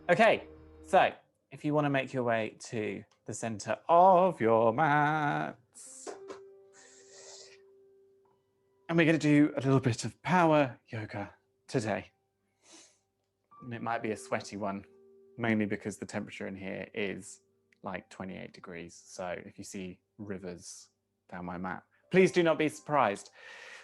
Okay, so if you want to make your way to the center of your mats, and we're going to do a little bit of power yoga today. And it might be a sweaty one, mainly because the temperature in here is like 28 degrees. So if you see rivers down my mat, please do not be surprised.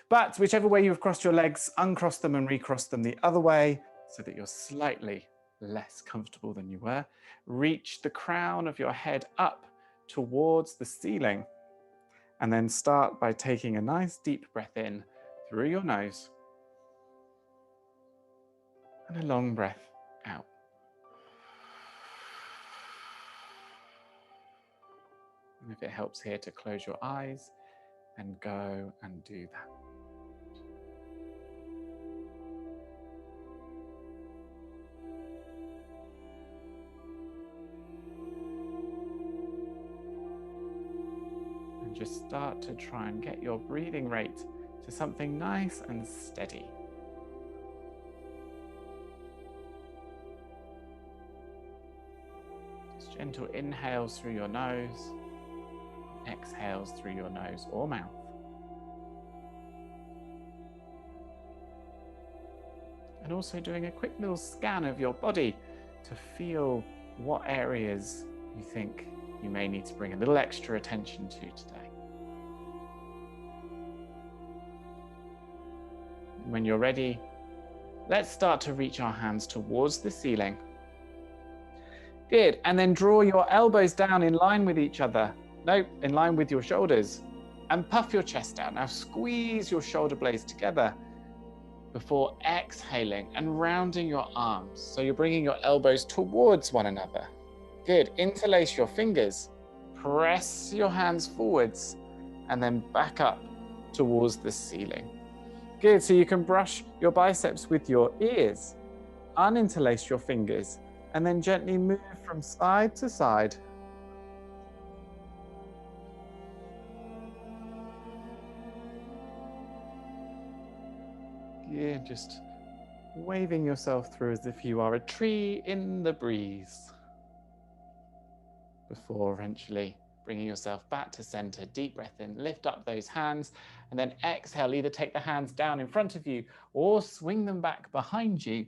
But whichever way you've crossed your legs, uncross them and recross them the other way so that you're slightly less comfortable than you were. Reach the crown of your head up towards the ceiling. And then start by taking a nice deep breath in through your nose and a long breath out. And if it helps here to close your eyes and go and do that. And just start to try and get your breathing rate to something nice and steady. Just gentle inhales through your nose, exhales through your nose or mouth. And also doing a quick little scan of your body to feel what areas you think you may need to bring a little extra attention to today. When you're ready, let's start to reach our hands towards the ceiling. Good, and then draw your elbows down in line with each other. No, in line with your shoulders. And puff your chest out. Now squeeze your shoulder blades together before exhaling and rounding your arms. So you're bringing your elbows towards one another. Good, interlace your fingers. Press your hands forwards and then back up towards the ceiling. Good, so you can brush your biceps with your ears, uninterlace your fingers, and then gently move from side to side. Yeah, just waving yourself through as if you are a tree in the breeze. Before eventually bringing yourself back to center, deep breath in, lift up those hands, and then exhale. Either take the hands down in front of you or swing them back behind you,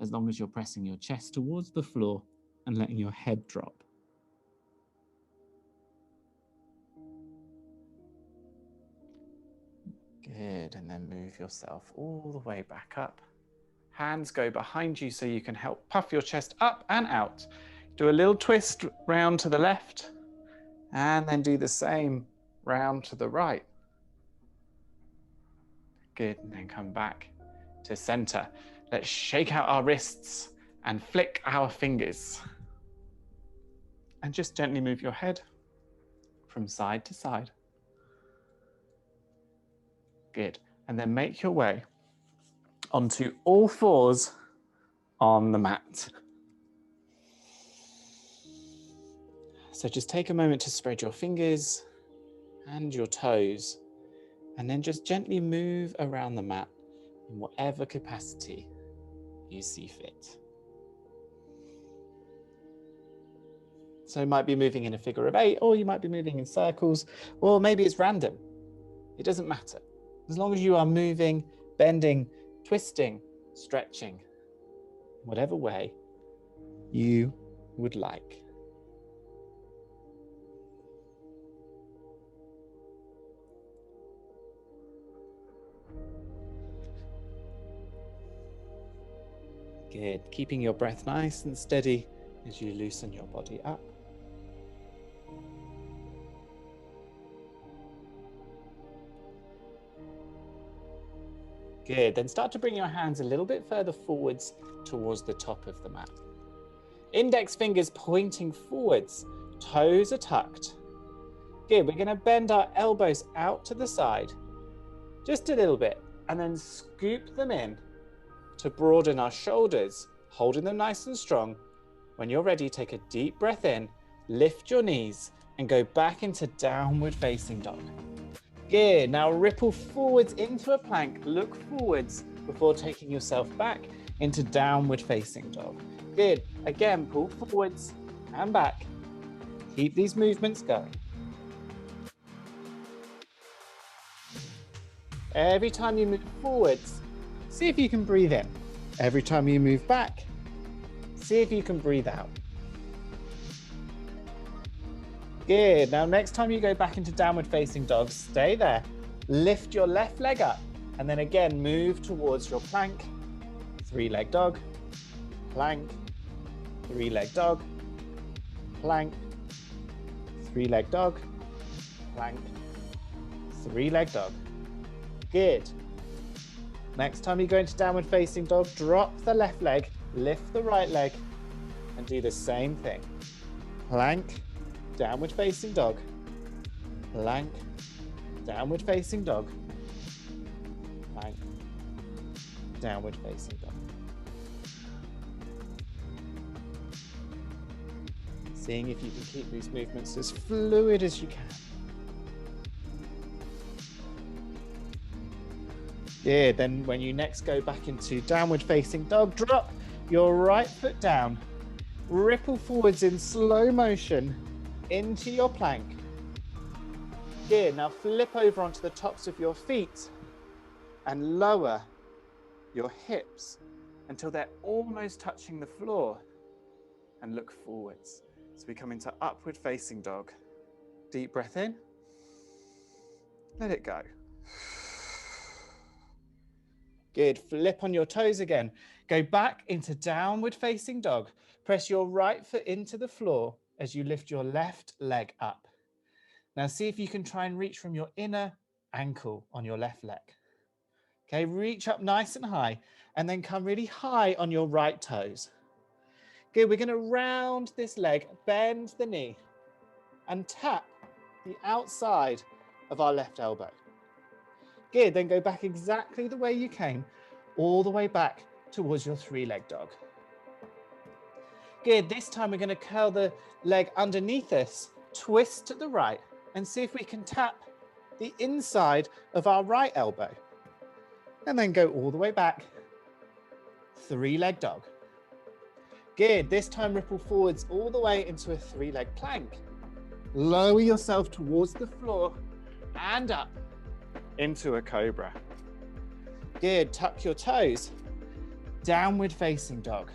as long as you're pressing your chest towards the floor and letting your head drop. Good, and then move yourself all the way back up. Hands go behind you so you can help puff your chest up and out. Do a little twist round to the left, and then do the same round to the right. Good, and then come back to center. Let's shake out our wrists and flick our fingers. And just gently move your head from side to side. Good, and then make your way onto all fours on the mat. So just take a moment to spread your fingers and your toes, and then just gently move around the mat in whatever capacity you see fit. So you might be moving in a figure of 8, or you might be moving in circles, or maybe it's random. It doesn't matter. As long as you are moving, bending, twisting, stretching, whatever way you would like. Good, keeping your breath nice and steady as you loosen your body up. Good, then start to bring your hands a little bit further forwards towards the top of the mat. Index fingers pointing forwards, toes are tucked. Good, we're gonna bend our elbows out to the side, just a little bit, and then scoop them in to broaden our shoulders, holding them nice and strong. When you're ready, take a deep breath in, lift your knees, and go back into downward facing dog. Good, now ripple forwards into a plank, look forwards before taking yourself back into downward facing dog. Good. Again, pull forwards and back. Keep these movements going. Every time you move forwards, see if you can breathe in. Every time you move back, see if you can breathe out. Good. Now, next time you go back into downward facing dog, stay there. Lift your left leg up and then again move towards your plank. 3-leg dog, plank, 3-leg dog, plank, 3-leg dog, plank, 3-leg dog. Good. Next time you go into downward facing dog, drop the left leg, lift the right leg, and do the same thing. Plank, downward facing dog, plank, downward facing dog, plank, downward facing dog. Seeing if you can keep these movements as fluid as you can. Good. Then when you next go back into downward facing dog, drop your right foot down, ripple forwards in slow motion into your plank. Good. Now flip over onto the tops of your feet and lower your hips until they're almost touching the floor, and look forwards. So we come into upward facing dog. Deep breath in. Let it go. Good. Flip on your toes again. Go back into downward facing dog. Press your right foot into the floor as you lift your left leg up. Now see if you can try and reach from your inner ankle on your left leg. Okay, reach up nice and high and then come really high on your right toes. Good, we're going to round this leg, bend the knee and tap the outside of our left elbow. Good, then go back exactly the way you came, all the way back towards your 3-leg dog. Good, this time we're going to curl the leg underneath us, twist to the right, and see if we can tap the inside of our right elbow. And then go all the way back, 3-leg dog. Good, this time ripple forwards all the way into a 3-leg plank. Lower yourself towards the floor and up into a cobra. Good, tuck your toes, downward facing dog.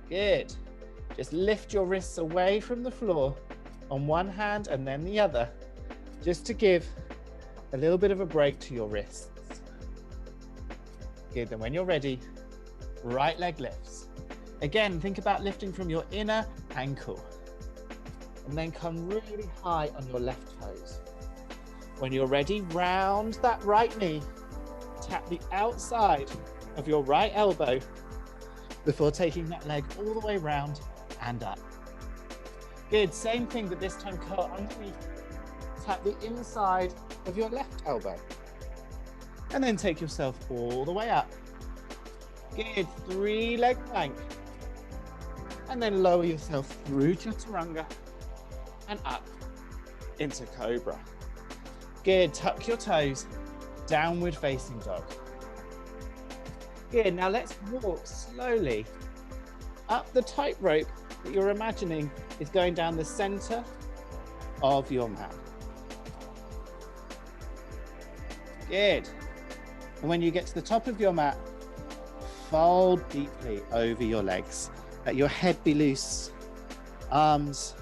Good, just lift your wrists away from the floor on one hand and then the other, just to give a little bit of a break to your wrists. Good, then when you're ready, right leg lifts. Again, think about lifting from your inner ankle and then come really high on your left toes. When you're ready, round that right knee, tap the outside of your right elbow before taking that leg all the way round and up. Good, same thing, but this time curl underneath. Tap the inside of your left elbow. And then take yourself all the way up. Good, 3-leg plank. And then lower yourself through chaturanga and up into cobra. Good, tuck your toes, downward facing dog. Good, now let's walk slowly up the tightrope that you're imagining is going down the center of your mat. Good. And when you get to the top of your mat, fold deeply over your legs. Let your head be loose, arms,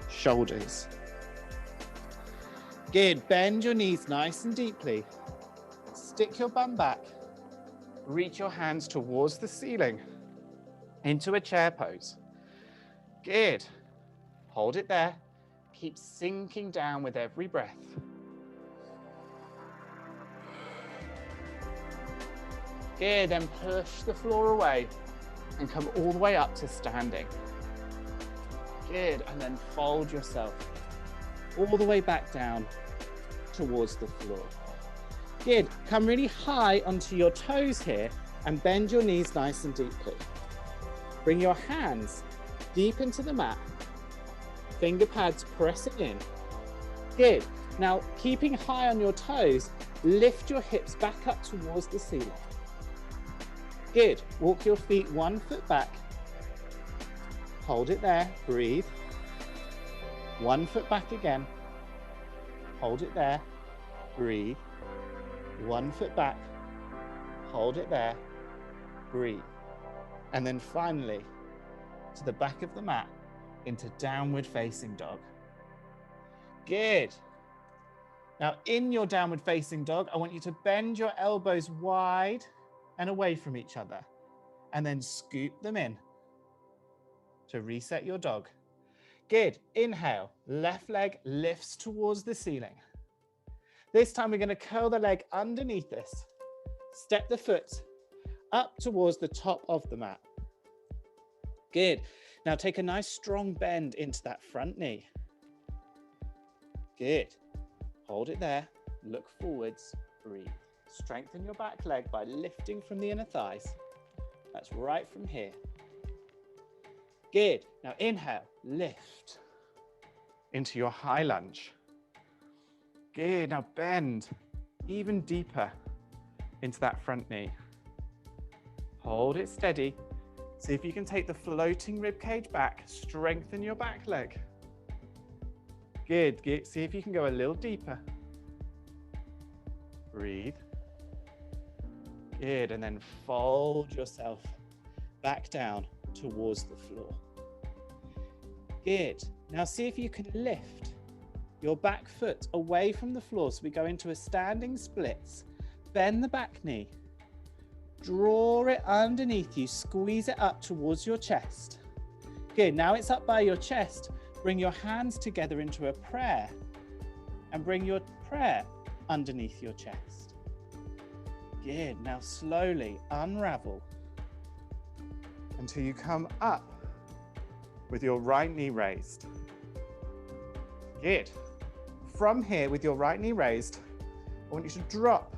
shoulders. Good, bend your knees nice and deeply. Stick your bum back. Reach your hands towards the ceiling into a chair pose. Good. Hold it there. Keep sinking down with every breath. Good, then push the floor away and come all the way up to standing. Good, and then fold yourself all the way back down towards the floor. Good, come really high onto your toes here and bend your knees nice and deeply. Bring your hands deep into the mat, finger pads pressing in. Good, now keeping high on your toes, lift your hips back up towards the ceiling. Good, walk your feet 1 foot back Hold it there, breathe. 1 foot back again. Hold it there, breathe. 1 foot back. Hold it there, breathe. And then finally, to the back of the mat, into downward facing dog. Good. Now in your downward facing dog, I want you to bend your elbows wide and away from each other, and then scoop them in to reset your dog. Good. Inhale, left leg lifts towards the ceiling. This time we're going to curl the leg underneath this. Step the foot up towards the top of the mat. Good. Now take a nice strong bend into that front knee. Good. Hold it there. Look forwards. Breathe. Strengthen your back leg by lifting from the inner thighs. That's right from here. Good. Now inhale, lift into your high lunge. Good. Now bend even deeper into that front knee. Hold it steady. See if you can take the floating rib cage back. Strengthen your back leg. Good. See if you can go a little deeper. Breathe. Good. And then fold yourself back down towards the floor. Good. Now see if you can lift your back foot away from the floor. So we go into a standing splits. Bend the back knee. Draw it underneath you. Squeeze it up towards your chest. Good. Now it's up by your chest. Bring your hands together into a prayer and bring your prayer underneath your chest. Good. Now slowly unravel until you come up with your right knee raised. Good. From here, with your right knee raised, I want you to drop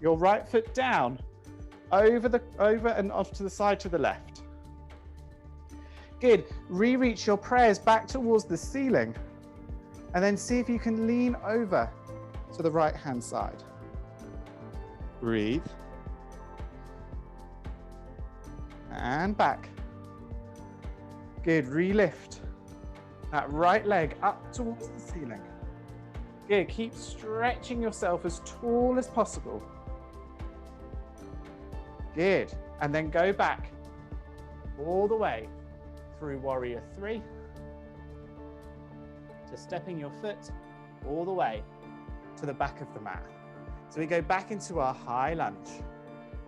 your right foot down over and off to the side to the left. Good. Re-reach your prayers back towards the ceiling and then see if you can lean over to the right hand side. Breathe. And back. Good. Re-lift that right leg up towards the ceiling. Good. Keep stretching yourself as tall as possible. Good. And then go back all the way through warrior 3 to stepping your foot all the way to the back of the mat. So we go back into our high lunge.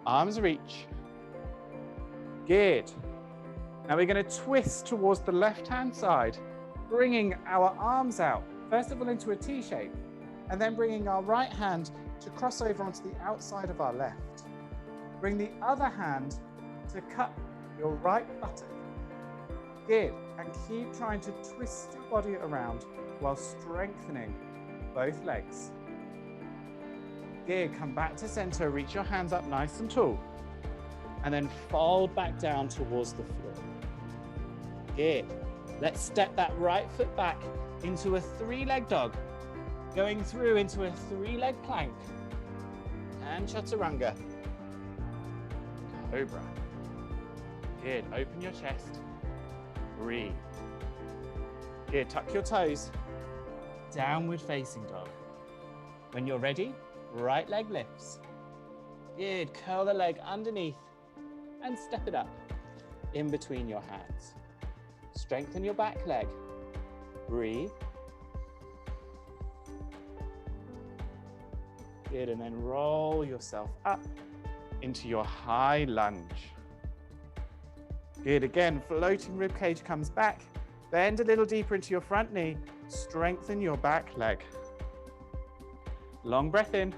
Arms reach. Good. Now we're going to twist towards the left-hand side, bringing our arms out, first of all into a T shape, and then bringing our right hand to cross over onto the outside of our left. Bring the other hand to cup your right buttock. Good. And keep trying to twist your body around while strengthening both legs. Good. Come back to center, reach your hands up nice and tall, and then fold back down towards the floor. Good. Let's step that right foot back into a 3-leg dog, going through into a 3-leg plank and chaturanga. Cobra. Good. Open your chest. Breathe. Good. Tuck your toes. Downward facing dog. When you're ready, right leg lifts. Good. Curl the leg underneath and step it up in between your hands. Strengthen your back leg. Breathe. Good. And then roll yourself up into your high lunge. Good. Again, floating rib cage comes back. Bend a little deeper into your front knee. Strengthen your back leg. Long breath in.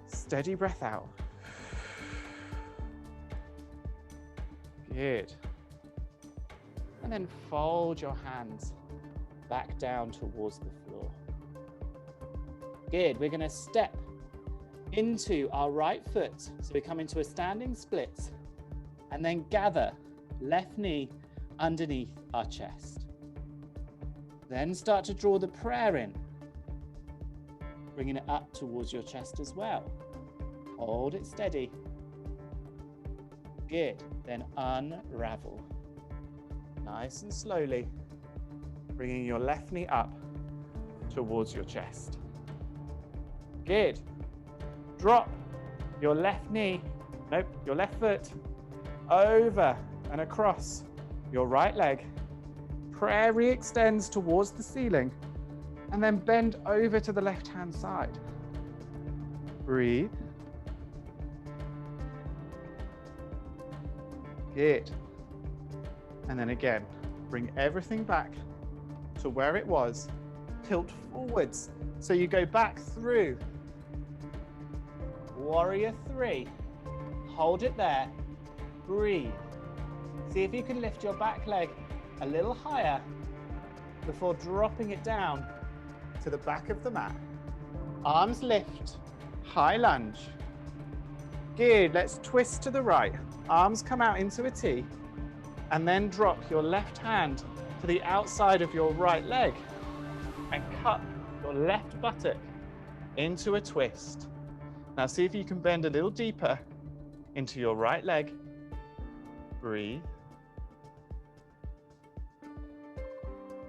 Steady breath out. Good. And then fold your hands back down towards the floor. Good. We're going to step into our right foot. So we come into a standing split and then gather left knee underneath our chest. Then start to draw the prayer in, bringing it up towards your chest as well. Hold it steady. Good. Then unravel. Nice and slowly, bringing your left knee up towards your chest. Good. Drop your left knee, nope, your left foot over and across your right leg. Prairie extends towards the ceiling and then bend over to the left-hand side. Breathe. Good. And then again, bring everything back to where it was. Tilt forwards. So you go back through. Warrior 3. Hold it there. Breathe. See if you can lift your back leg a little higher before dropping it down to the back of the mat. Arms lift. High lunge. Good. Let's twist to the right. Arms come out into a T. And then drop your left hand to the outside of your right leg and cut your left buttock into a twist. Now see if you can bend a little deeper into your right leg. Breathe.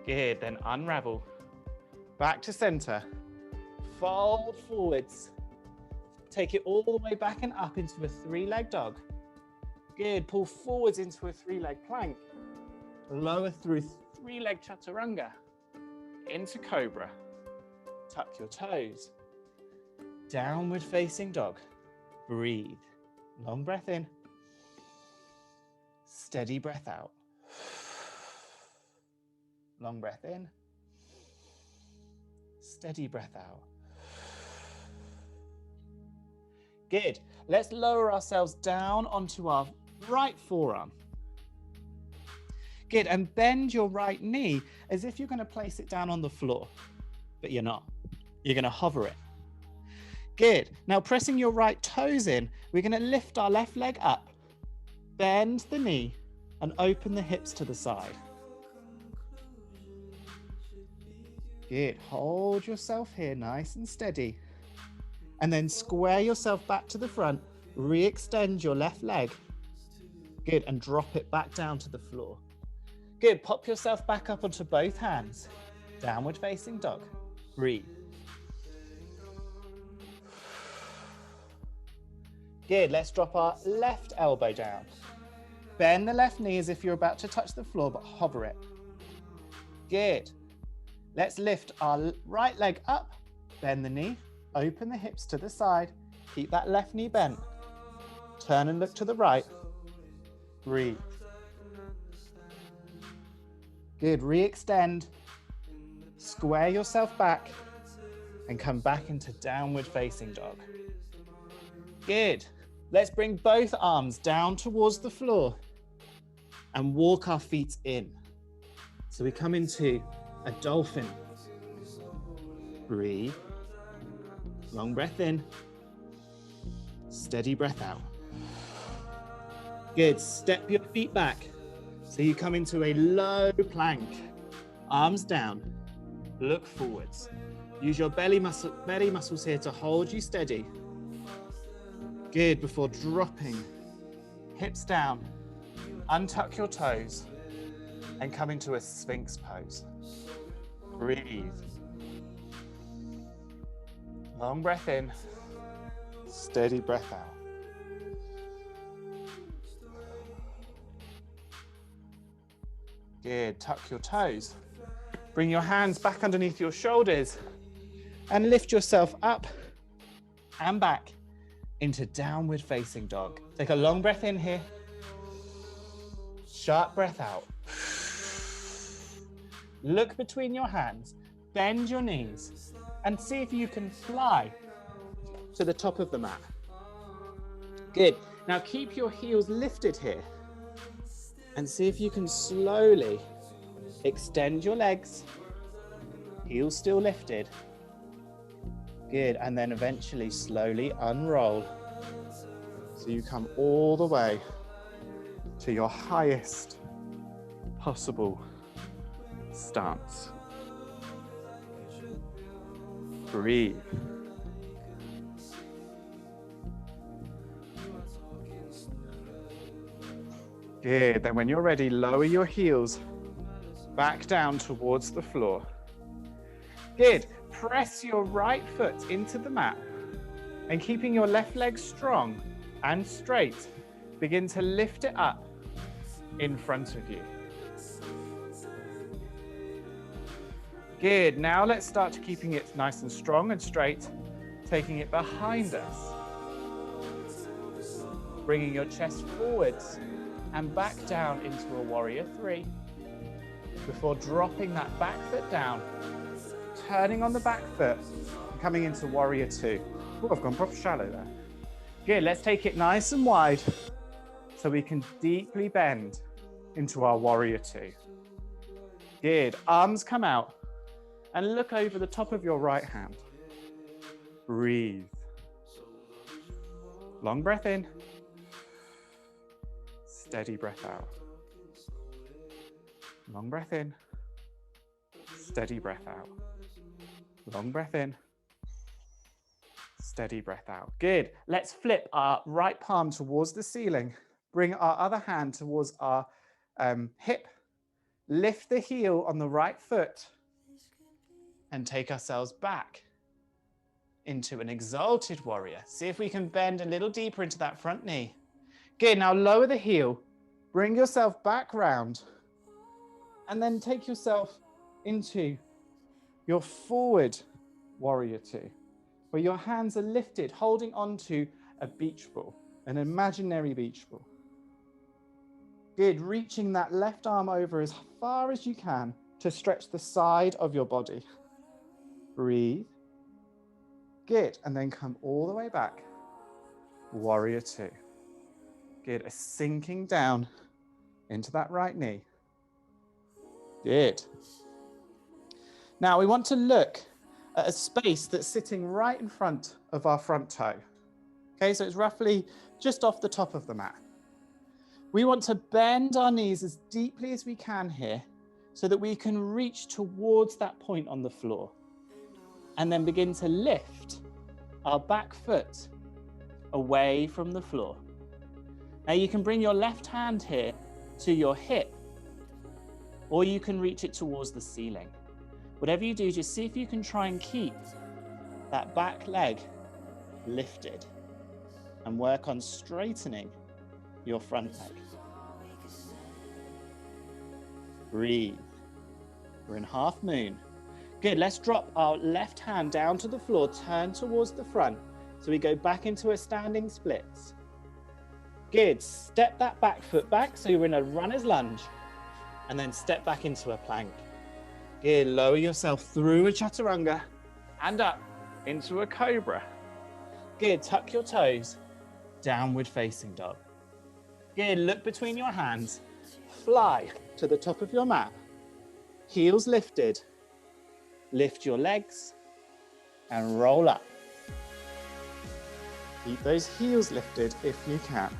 Good, then unravel. Back to center. Fold forwards. Take it all the way back and up into a three-leg dog. Good, pull forwards into a three-leg plank. Lower through three-leg chaturanga. Into cobra. Tuck your toes. Downward facing dog. Breathe. Long breath in. Steady breath out. Long breath in. Steady breath out. Good. Let's lower ourselves down onto our right forearm. Good, and bend your right knee as if you're going to place it down on the floor, but you're not. You're going to hover it. Good. Now pressing your right toes in, we're going to lift our left leg up, bend the knee, and open the hips to the side. Good. Hold yourself here nice and steady. And then square yourself back to the front, re-extend your left leg. Good, and drop it back down to the floor. Good, pop yourself back up onto both hands. Downward facing dog. Breathe. Good, let's drop our left elbow down. Bend the left knee as if you're about to touch the floor, but hover it. Good. Let's lift our right leg up, bend the knee, open the hips to the side, keep that left knee bent. Turn and look to the right. Breathe. Good, re-extend, square yourself back, and come back into downward facing dog. Good. Let's bring both arms down towards the floor and walk our feet in. So we come into a dolphin. Breathe. Long breath in. Steady breath out. Good. Step your feet back. So you come into a low plank. Arms down. Look forwards. Use your belly muscles here to hold you steady. Good. Before dropping. Hips down. Untuck your toes. And come into a Sphinx pose. Breathe. Long breath in. Steady breath out. Good. Tuck your toes. Bring your hands back underneath your shoulders and lift yourself up and back into downward facing dog. Take a long breath in here. Sharp breath out. Look between your hands, bend your knees, and see if you can fly to the top of the mat. Good. Now keep your heels lifted here and see if you can slowly extend your legs, heels still lifted. Good. And then eventually slowly unroll. So you come all the way to your highest possible stance. Breathe. Good. Then when you're ready, lower your heels back down towards the floor. Good. Press your right foot into the mat and keeping your left leg strong and straight, begin to lift it up in front of you. Good. Now let's start to keeping it nice and strong and straight, taking it behind us. Bringing your chest forwards and back down into a warrior three before dropping that back foot down, turning on the back foot, and coming into warrior two. Oh, I've gone proper shallow there. Good, let's take it nice and wide so we can deeply bend into our warrior two. Good, arms come out and look over the top of your right hand. Breathe. Long breath in. Steady breath out. Long breath in. Steady breath out. Long breath in. Steady breath out. Good. Let's flip our right palm towards the ceiling. Bring our other hand towards our hip. Lift the heel on the right foot and take ourselves back into an exalted warrior. See if we can bend a little deeper into that front knee. Good. Now lower the heel. Bring yourself back round and then take yourself into your forward warrior two, where your hands are lifted, holding onto a beach ball, an imaginary beach ball. Good, reaching that left arm over as far as you can to stretch the side of your body. Breathe. Good, and then come all the way back. Warrior two. Good, a sinking down into that right knee. Good. Now we want to look at a space that's sitting right in front of our front toe. Okay, so it's roughly just off the top of the mat. We want to bend our knees as deeply as we can here so that we can reach towards that point on the floor and then begin to lift our back foot away from the floor. Now you can bring your left hand here to your hip, or you can reach it towards the ceiling. Whatever you do, just see if you can try and keep that back leg lifted and work on straightening your front leg. Breathe. We're in half moon. Good, let's drop our left hand down to the floor, turn towards the front. So we go back into a standing splits. Good, step that back foot back so you're in a runner's lunge and then step back into a plank. Good, lower yourself through a chaturanga and up into a cobra. Good, tuck your toes, downward facing dog. Good, look between your hands, fly to the top of your mat, heels lifted, lift your legs and roll up. Keep those heels lifted if you can.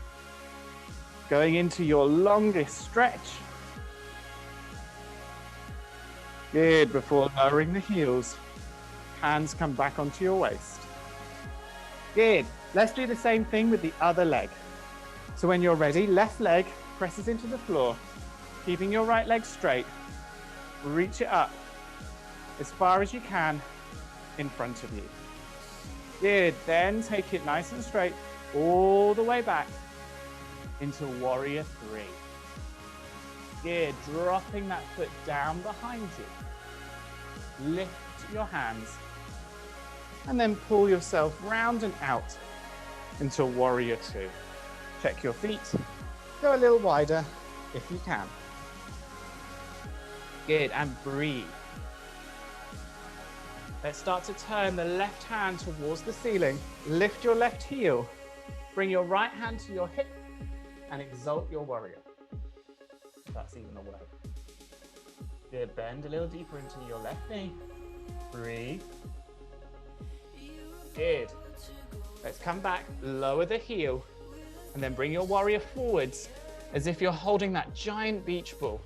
Going into your longest stretch. Good, before lowering the heels, hands come back onto your waist. Good, let's do the same thing with the other leg. So when you're ready, left leg presses into the floor, keeping your right leg straight. Reach it up as far as you can in front of you. Good, then take it nice and straight all the way back into warrior three. Good, dropping that foot down behind you. Lift your hands and then pull yourself round and out into warrior two. Check your feet, go a little wider if you can. Good, and breathe. Let's start to turn the left hand towards the ceiling. Lift your left heel, bring your right hand to your hip and exalt your warrior. If that's even a word. Good, bend a little deeper into your left knee. Breathe. Good. Let's come back, lower the heel, and then bring your warrior forwards as if you're holding that giant beach ball.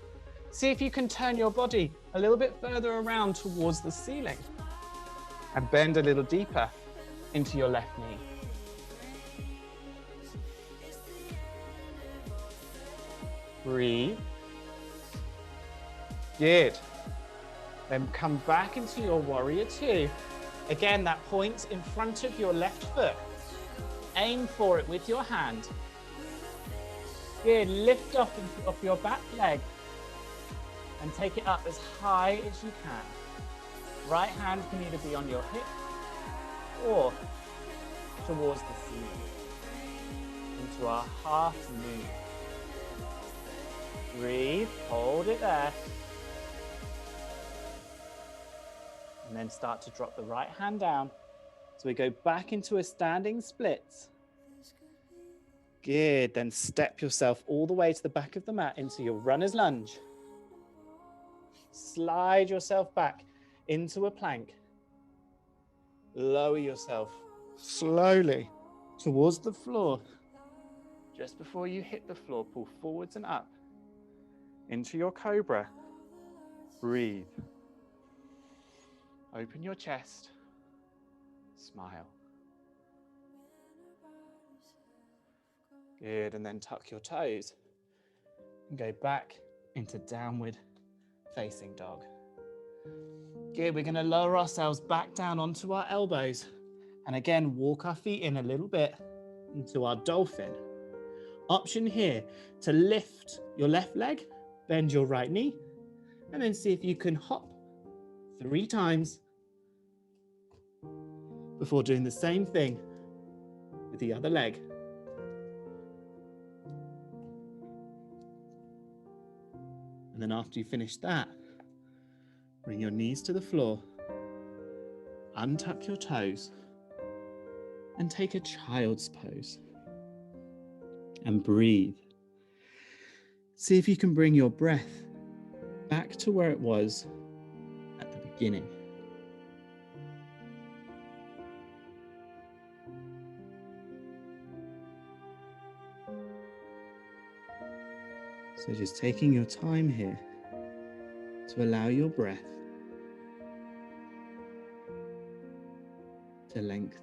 See if you can turn your body a little bit further around towards the ceiling and bend a little deeper into your left knee. Breathe. Good. Then come back into your warrior two. Again, that point in front of your left foot. Aim for it with your hand. Good, lift off your back leg and take it up as high as you can. Right hand can either be on your hip or towards the ceiling. Into our half moon. Breathe, hold it there. And then start to drop the right hand down. So we go back into a standing split. Good, then step yourself all the way to the back of the mat into your runner's lunge. Slide yourself back into a plank. Lower yourself slowly towards the floor. Just before you hit the floor, pull forwards and up into your cobra. Breathe. Open your chest. Smile. Good, and then tuck your toes and go back into downward facing dog. Good, we're going to lower ourselves back down onto our elbows and again walk our feet in a little bit into our dolphin. Option here to lift your left leg, bend your right knee, and then see if you can hop 3 times before doing the same thing with the other leg. And then after you finish that, bring your knees to the floor, untuck your toes, and take a child's pose. And breathe. See if you can bring your breath back to where it was at the beginning. So just taking your time here to allow your breath to lengthen.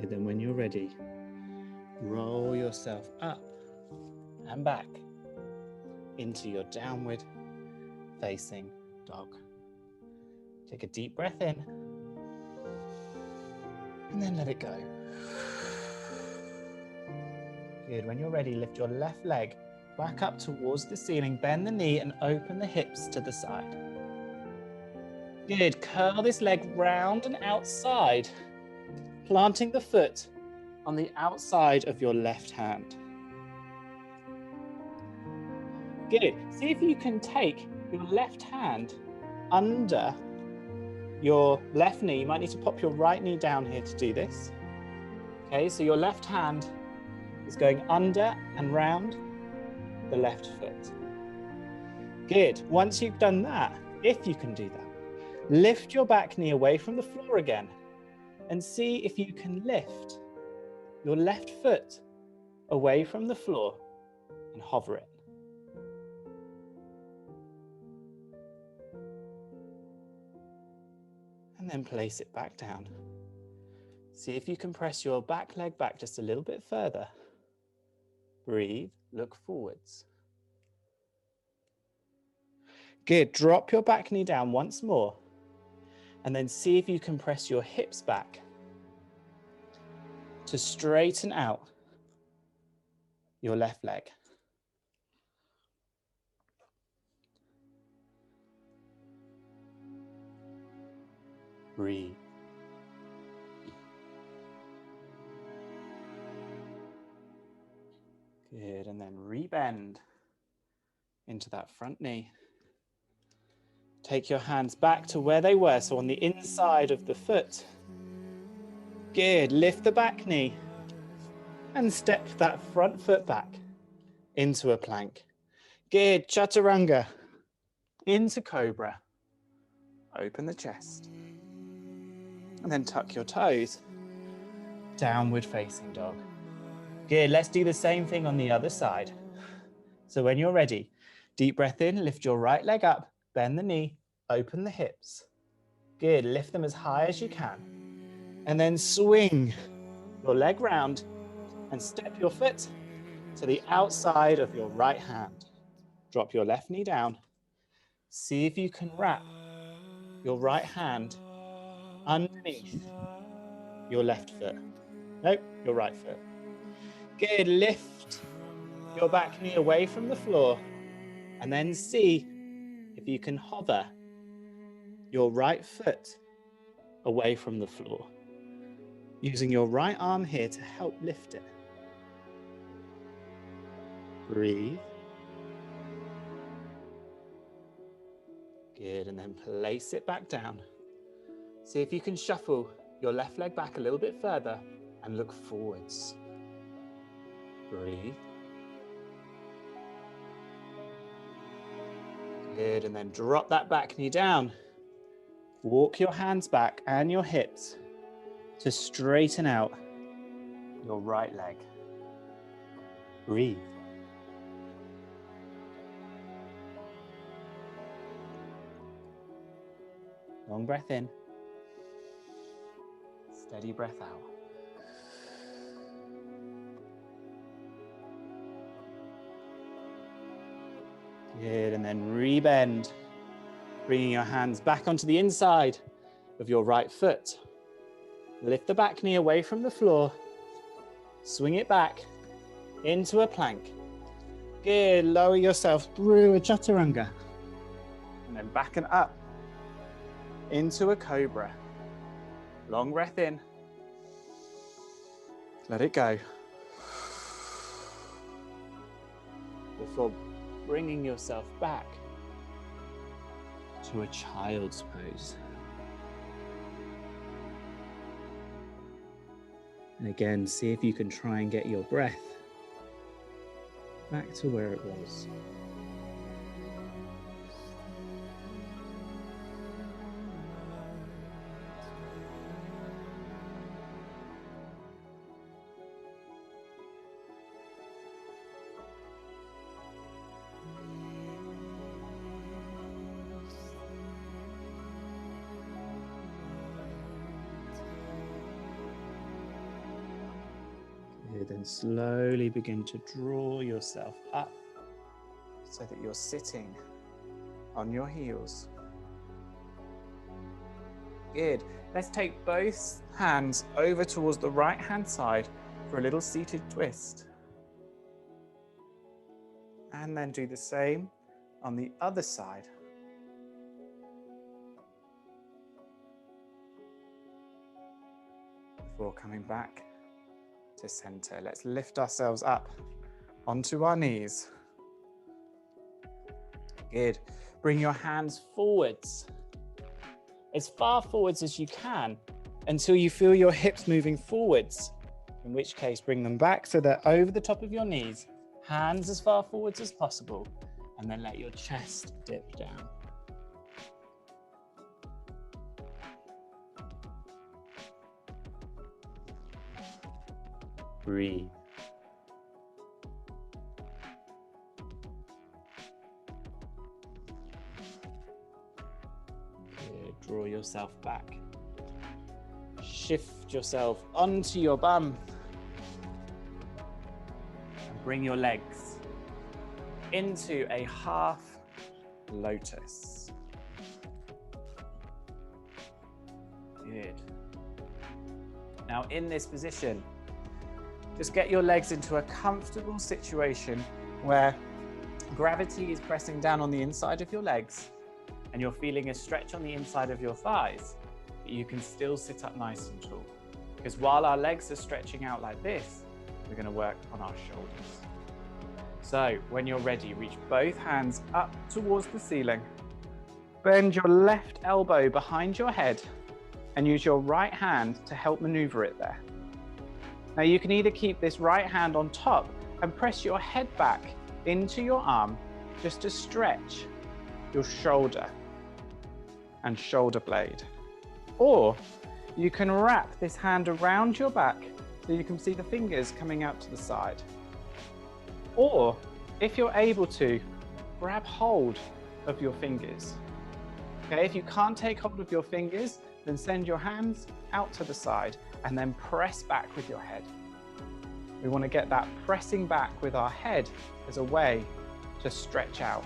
Then when you're ready, roll yourself up and back into your downward facing dog. Take a deep breath in and then let it go. Good, when you're ready, lift your left leg back up towards the ceiling, bend the knee and open the hips to the side. Good, curl this leg round and outside, planting the foot on the outside of your left hand. Good. See if you can take your left hand under your left knee. You might need to pop your right knee down here to do this. Okay, so your left hand is going under and round the left foot. Good. Once you've done that, if you can do that, lift your back knee away from the floor again and see if you can lift your left foot away from the floor and hover it. And then place it back down. See if you can press your back leg back just a little bit further. Breathe, look forwards. Good, drop your back knee down once more. And then see if you can press your hips back to straighten out your left leg. Breathe. Good, and then rebend into that front knee. Take your hands back to where they were, so on the inside of the foot. Good, lift the back knee and step that front foot back into a plank. Good, chaturanga, into cobra. Open the chest. And then tuck your toes. Downward facing dog. Good, let's do the same thing on the other side. So when you're ready, deep breath in, lift your right leg up, bend the knee, open the hips. Good, lift them as high as you can. And then swing your leg round and step your foot to the outside of your right hand. Drop your left knee down. See if you can wrap your right hand underneath your left foot. Nope, your right foot. Good, lift your back knee away from the floor and then see if you can hover your right foot away from the floor, using your right arm here to help lift it. Breathe. Good, and then place it back down. See if you can shuffle your left leg back a little bit further and look forwards. Breathe. Good, and then drop that back knee down. Walk your hands back and your hips to straighten out your right leg. Breathe. Long breath in. Steady breath out. Good, and then rebend, bringing your hands back onto the inside of your right foot. Lift the back knee away from the floor. Swing it back into a plank. Good, lower yourself through a chaturanga. And then back and up into a cobra. Long breath in. Let it go. Before bringing yourself back to a child's pose. And again, see if you can try and get your breath back to where it was. Then slowly begin to draw yourself up so that you're sitting on your heels. Good. Let's take both hands over towards the right hand side for a little seated twist. And then do the same on the other side. Before coming back to center. Let's lift ourselves up onto our knees. Good. Bring your hands forwards, as far forwards as you can, until you feel your hips moving forwards, in which case bring them back so they're over the top of your knees, hands as far forwards as possible, and then let your chest dip down. Breathe. Good. Draw yourself back. Shift yourself onto your bum. And bring your legs into a half lotus. Good. Now in this position, just get your legs into a comfortable situation where gravity is pressing down on the inside of your legs and you're feeling a stretch on the inside of your thighs, but you can still sit up nice and tall. Because while our legs are stretching out like this, we're going to work on our shoulders. So when you're ready, reach both hands up towards the ceiling. Bend your left elbow behind your head and use your right hand to help maneuver it there. Now you can either keep this right hand on top and press your head back into your arm just to stretch your shoulder and shoulder blade. Or you can wrap this hand around your back so you can see the fingers coming out to the side. Or if you're able to, grab hold of your fingers. Okay, if you can't take hold of your fingers, then send your hands out to the side and then press back with your head. We want to get that pressing back with our head as a way to stretch out.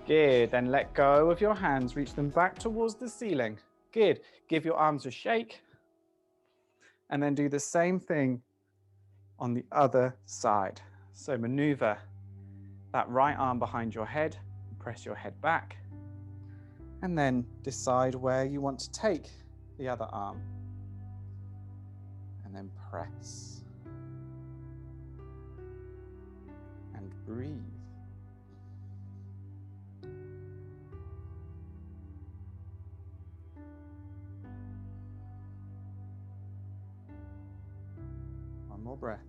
Good, then let go of your hands, reach them back towards the ceiling. Good, give your arms a shake and then do the same thing on the other side. So maneuver that right arm behind your head, press your head back, and then decide where you want to take the other arm. And then press. And breathe. One more breath.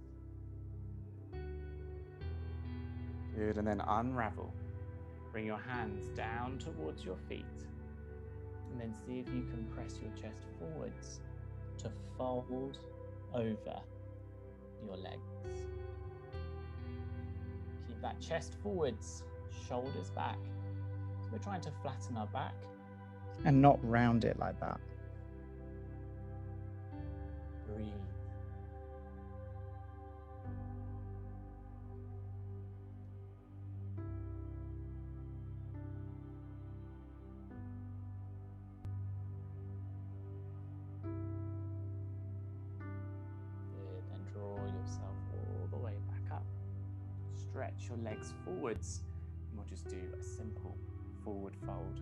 Good, and then unravel. Bring your hands down towards your feet. And then see if you can press your chest forwards to fold over your legs. Keep that chest forwards, shoulders back. So we're trying to flatten our back and not round it like that. Breathe. Stretch your legs forwards, and we'll just do a simple forward fold.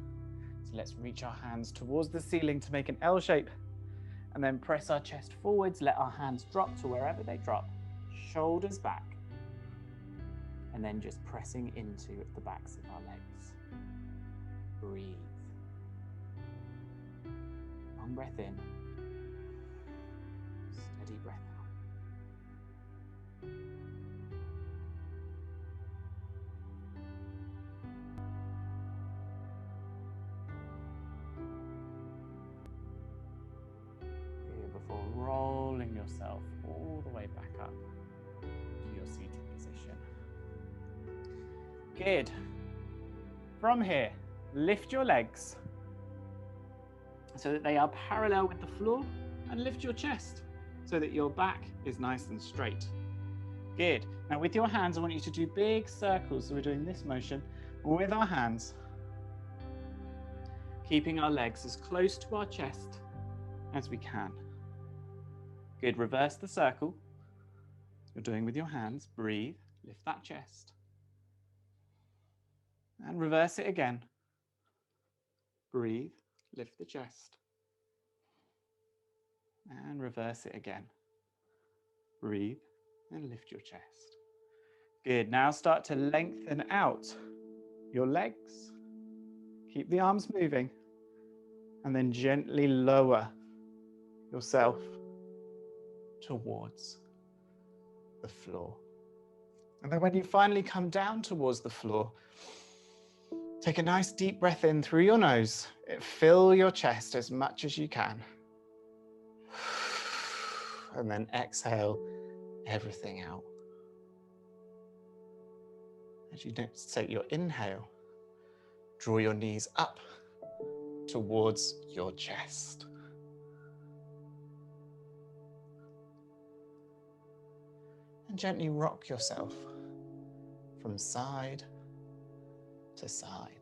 So let's reach our hands towards the ceiling to make an L shape, and then press our chest forwards, let our hands drop to wherever they drop, shoulders back, and then just pressing into the backs of our legs. Breathe. Long breath in, steady breath out. Before rolling yourself all the way back up to your seated position. Good. From here, lift your legs so that they are parallel with the floor, and lift your chest so that your back is nice and straight. Good. Now with your hands, I want you to do big circles. So we're doing this motion with our hands, keeping our legs as close to our chest as we can. Good, reverse the circle. You're doing with your hands. Breathe, lift that chest. And reverse it again. Breathe, lift the chest. And reverse it again. Breathe and lift your chest. Good, now start to lengthen out your legs. Keep the arms moving. And then gently lower yourself towards the floor. And then when you finally come down towards the floor, take a nice deep breath in through your nose. Fill your chest as much as you can. And then exhale everything out. As you take your inhale, draw your knees up towards your chest. And gently rock yourself from side to side.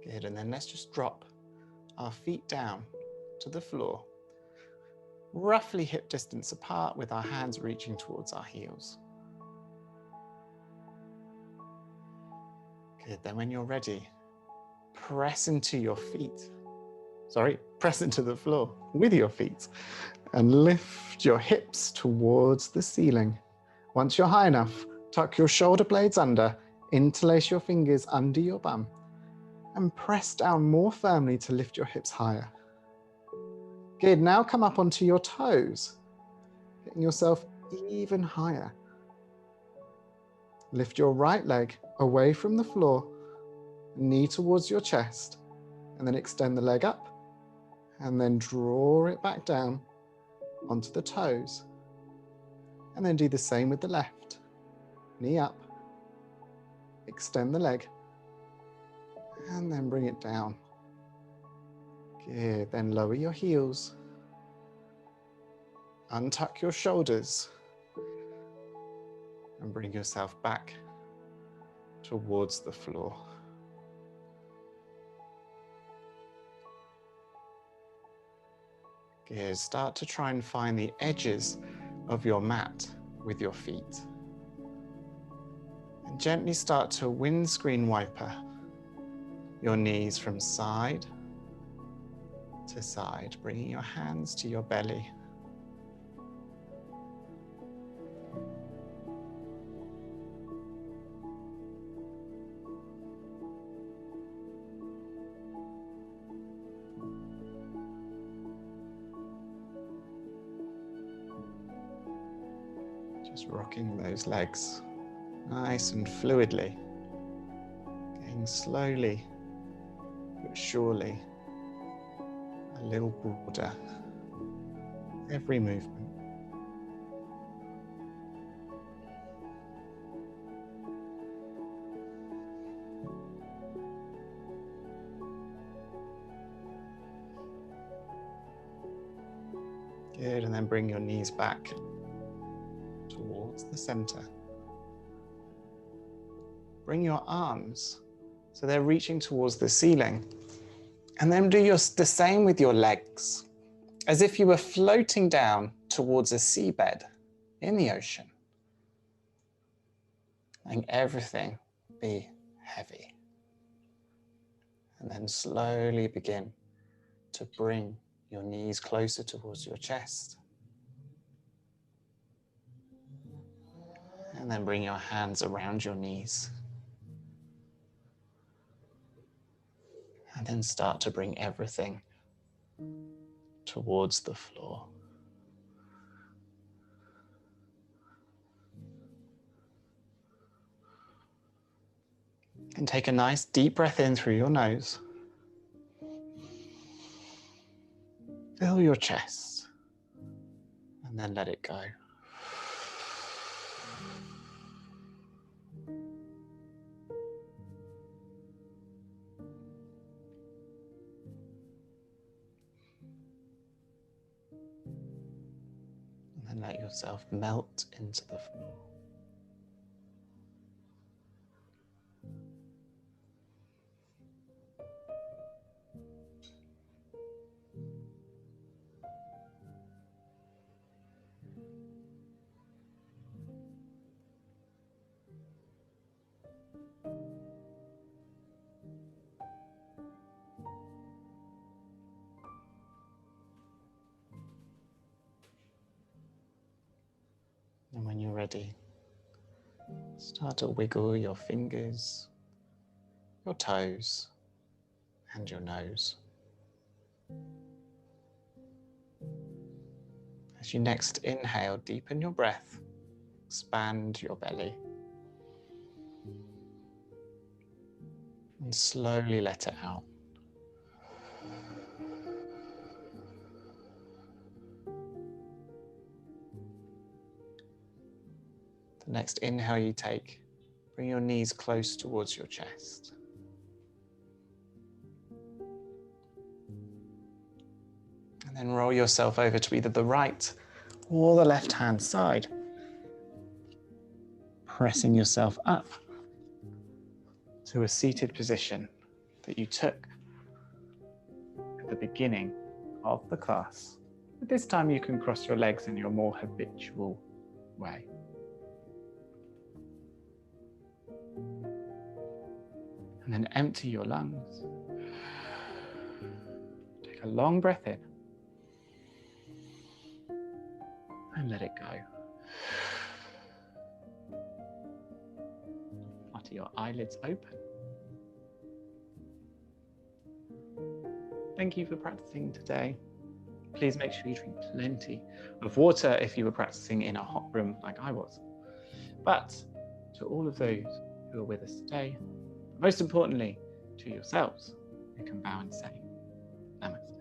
Good, and then let's just drop our feet down to the floor, roughly hip distance apart with our hands reaching towards our heels. Good, then when you're ready, press into your feet. Press into the floor with your feet and lift your hips towards the ceiling. Once you're high enough, tuck your shoulder blades under, Interlace your fingers under your bum and press down more firmly to lift your hips higher. Good, now come up onto your toes, getting yourself even higher. Lift your right leg away from the floor, knee towards your chest, and then extend the leg up, and then draw it back down onto the toes. And then do the same with the left. Knee up, extend the leg, and then bring it down. Good, then lower your heels. Untuck your shoulders and bring yourself back towards the floor. Good, start to try and find the edges of your mat with your feet. And gently start to windscreen wiper your knees from side to side, bringing your hands to your belly. Just rocking those legs nice and fluidly, getting slowly but surely a little broader every movement. Good, and then bring your knees back towards the center. Bring your arms so they're reaching towards the ceiling. And then do the same with your legs, as if you were floating down towards a seabed in the ocean. Letting everything be heavy. And then slowly begin to bring your knees closer towards your chest. And then bring your hands around your knees. And then start to bring everything towards the floor. And take a nice deep breath in through your nose. Fill your chest. And then let it go. And let yourself melt into the floor. And when you're ready, start to wiggle your fingers, your toes, and your nose. As you next inhale, deepen your breath, expand your belly, and slowly let it out. The next inhale you take, bring your knees close towards your chest. And then roll yourself over to either the right or the left-hand side. Pressing yourself up to a seated position that you took at the beginning of the class. But this time you can cross your legs in your more habitual way. And then empty your lungs. Take a long breath in. And let it go. to your eyelids open. Thank you for practicing today. Please make sure you drink plenty of water if you were practicing in a hot room like I was. But to all of those who are with us today, most importantly, to yourselves, you can bow and say, Namaste.